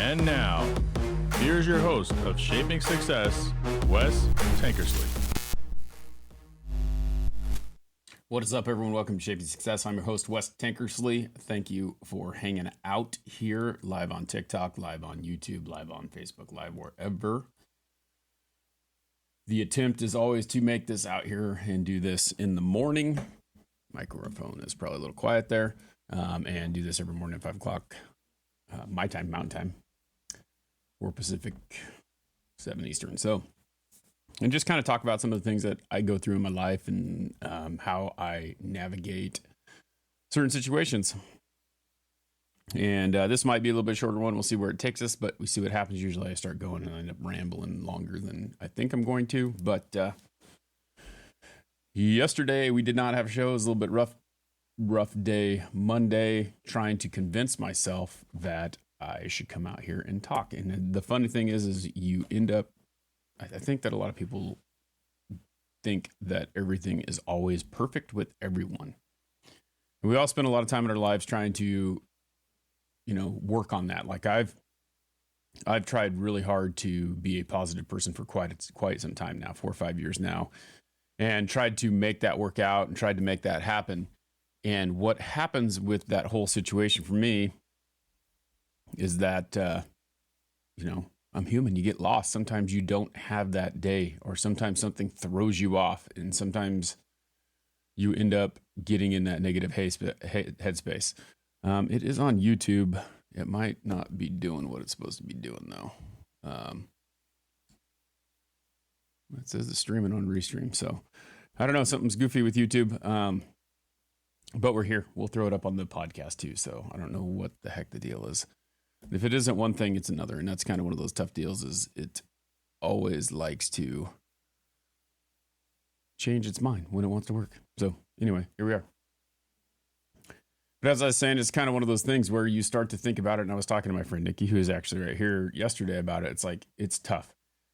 And now, here's your host of Shaping Success, Wes Tankersley. What is up, everyone? Welcome to Shaping Success. I'm your host, Wes Tankersley. Thank you for hanging out here, live on TikTok, live on YouTube, live on Facebook, live wherever. The attempt is always to make this out here and do this in the morning. Microphone is probably a little quiet there. And do this every morning at 5 o'clock, my time, Mountain Time, 4 Pacific, 7 Eastern. So, and just kind of talk about some of the things that I go through in my life and how I navigate certain situations. And this might be a little bit shorter one. We'll see where it takes us, but we see what happens. Usually I start going and I end up rambling longer than I think I'm going to. But yesterday we did not have a show. It was a little bit rough day. Monday, trying to convince myself that I should come out here and talk. And the funny thing is you end up, I think that a lot of people think that everything is always perfect with everyone. And we all spend a lot of time in our lives trying to, work on that. Like I've tried really hard to be a positive person for quite some time now, 4 or 5 years now, and tried to make that work out and tried to make that happen. And what happens with that whole situation for me is that, I'm human. You get lost. Sometimes you don't have that day, or sometimes something throws you off, and sometimes you end up getting in that negative headspace. It is on YouTube. It might not be doing what it's supposed to be doing, though. It says it's streaming on Restream. So I don't know. Something's goofy with YouTube. But we're here. We'll throw it up on the podcast, too. So I don't know what the heck the deal is. If it isn't one thing, it's another. And that's kind of one of those tough deals, is it always likes to change its mind when it wants to work. So anyway, here we are. But as I was saying, it's kind of one of those things where you start to think about it. And I was talking to my friend Nikki, who is actually right here yesterday, about it. It's like, it's tough.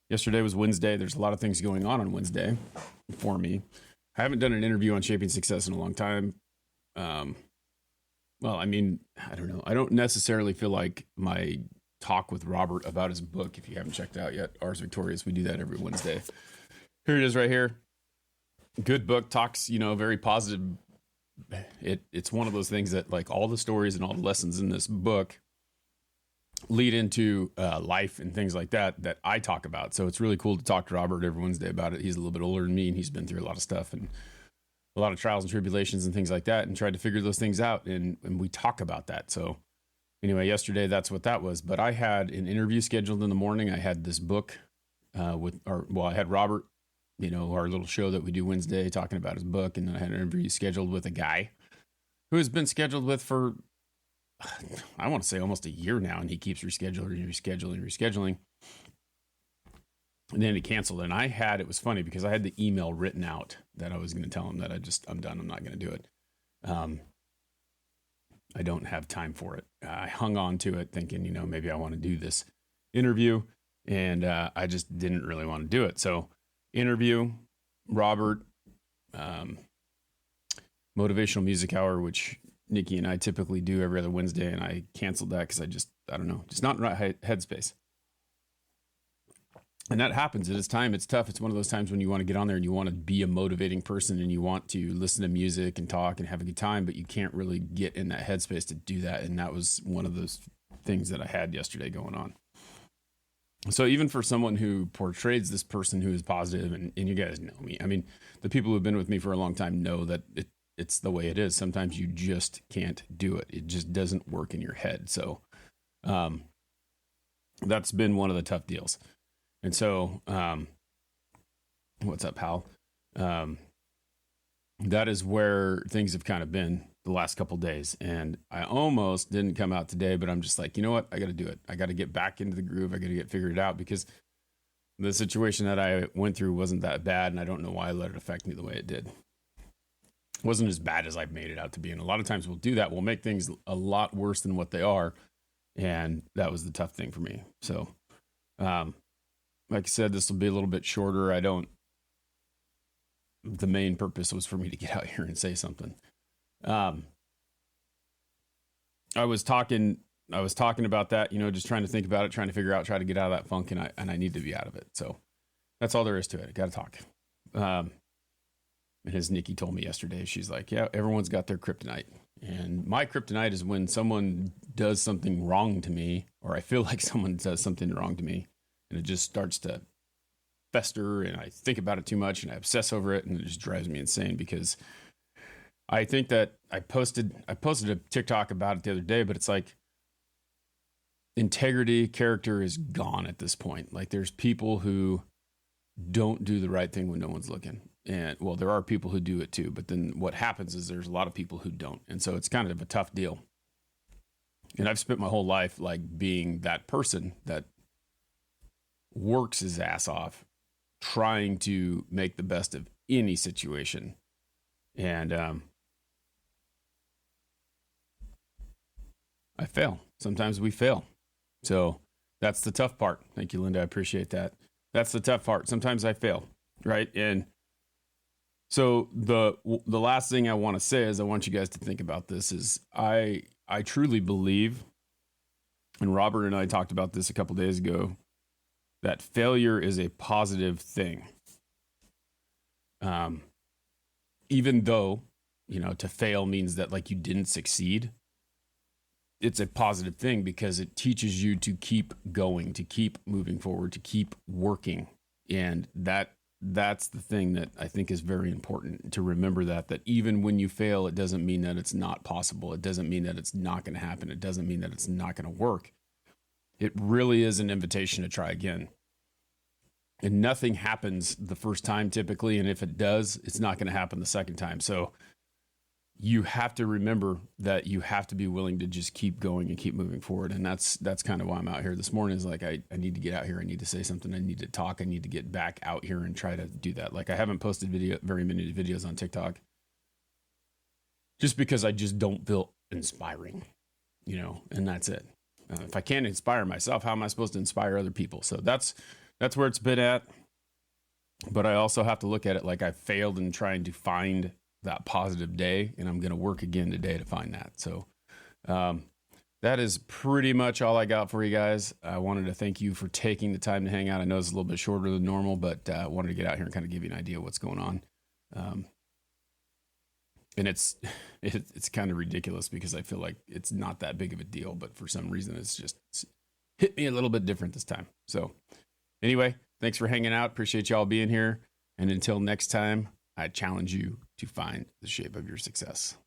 Yesterday was Wednesday. There's a lot of things going on Wednesday for me. I haven't done an interview on Shaping Success in a long time. I don't know. I don't necessarily feel like my talk with Robert about his book, if you haven't checked out yet, Ars Victorious, we do that every Wednesday. Here it is right here. Good book, talks, very positive. It's one of those things that, like, all the stories and all the lessons in this book lead into life and things like that I talk about. So it's really cool to talk to Robert every Wednesday about it. He's a little bit older than me, and he's been through a lot of stuff and a lot of trials and tribulations and things like that, and tried to figure those things out. And we talk about that. So anyway, yesterday, that's what that was. But I had an interview scheduled in the morning. I had this book I had Robert, our little show that we do Wednesday, talking about his book. And then I had an interview scheduled with a guy who has been scheduled with for, I want to say, almost a year now. And he keeps rescheduling. And then he canceled. And it was funny because I had the email written out that I was going to tell him that I'm done. I'm not going to do it. I don't have time for it. I hung on to it thinking, maybe I want to do this interview, and I just didn't really want to do it. So interview, Robert, motivational music hour, which Nikki and I typically do every other Wednesday. And I canceled that because I don't know, just not in the right headspace. And that happens. It is time. It's tough. It's one of those times when you want to get on there and you want to be a motivating person and you want to listen to music and talk and have a good time, but you can't really get in that headspace to do that. And that was one of those things that I had yesterday going on. So even for someone who portrays this person who is positive, and you guys know me, I mean, the people who've been with me for a long time know that it's the way it is. Sometimes you just can't do it. It just doesn't work in your head. So that's been one of the tough deals. And so, what's up, pal? That is where things have kind of been the last couple of days. And I almost didn't come out today, but I'm just like, you know what? I got to do it. I got to get back into the groove. I got to get figured out, because the situation that I went through wasn't that bad. And I don't know why I let it affect me the way it did. It wasn't as bad as I've made it out to be. And a lot of times we'll do that. We'll make things a lot worse than what they are. And that was the tough thing for me. So, like I said, this will be a little bit shorter. The main purpose was for me to get out here and say something. I was talking I was talking about that, just trying to think about it, trying to figure out, try to get out of that funk, and I need to be out of it. So that's all there is to it. I got to talk. And as Nikki told me yesterday, she's like, yeah, everyone's got their kryptonite. And my kryptonite is when someone does something wrong to me, or I feel like someone does something wrong to me, and it just starts to fester, and I think about it too much, and I obsess over it, and it just drives me insane, because I think that I posted a TikTok about it the other day, but it's like integrity, character is gone at this point. Like, there's people who don't do the right thing when no one's looking. And well, there are people who do it too, but then what happens is there's a lot of people who don't. And so it's kind of a tough deal. And I've spent my whole life like being that person that works his ass off, trying to make the best of any situation. And I fail. Sometimes we fail. So that's the tough part. Thank you, Linda. I appreciate that. That's the tough part. Sometimes I fail, right? And so the last thing I want to say is I want you guys to think about this is I truly believe, and Robert and I talked about this a couple days ago, that failure is a positive thing. Even though, to fail means that like you didn't succeed, it's a positive thing because it teaches you to keep going, to keep moving forward, to keep working. And that's the thing that I think is very important to remember, that even when you fail, it doesn't mean that it's not possible. It doesn't mean that it's not going to happen. It doesn't mean that it's not going to work. It really is an invitation to try again. And nothing happens the first time typically. And if it does, it's not going to happen the second time. So you have to remember that you have to be willing to just keep going and keep moving forward. And that's kind of why I'm out here this morning, is like, I need to get out here. I need to say something. I need to talk. I need to get back out here and try to do that. Like, I haven't posted very many videos on TikTok just because I just don't feel inspiring, and that's it. If I can't inspire myself, how am I supposed to inspire other people? So that's where it's been at. But I also have to look at it like I failed in trying to find that positive day, and I'm going to work again today to find that. So that is pretty much all I got for you guys. I wanted to thank you for taking the time to hang out. I know it's a little bit shorter than normal, but I wanted to get out here and kind of give you an idea of what's going on. And it's kind of ridiculous because I feel like it's not that big of a deal, but for some reason it's hit me a little bit different this time. So anyway, thanks for hanging out. Appreciate y'all being here. And until next time, I challenge you to find the shape of your success.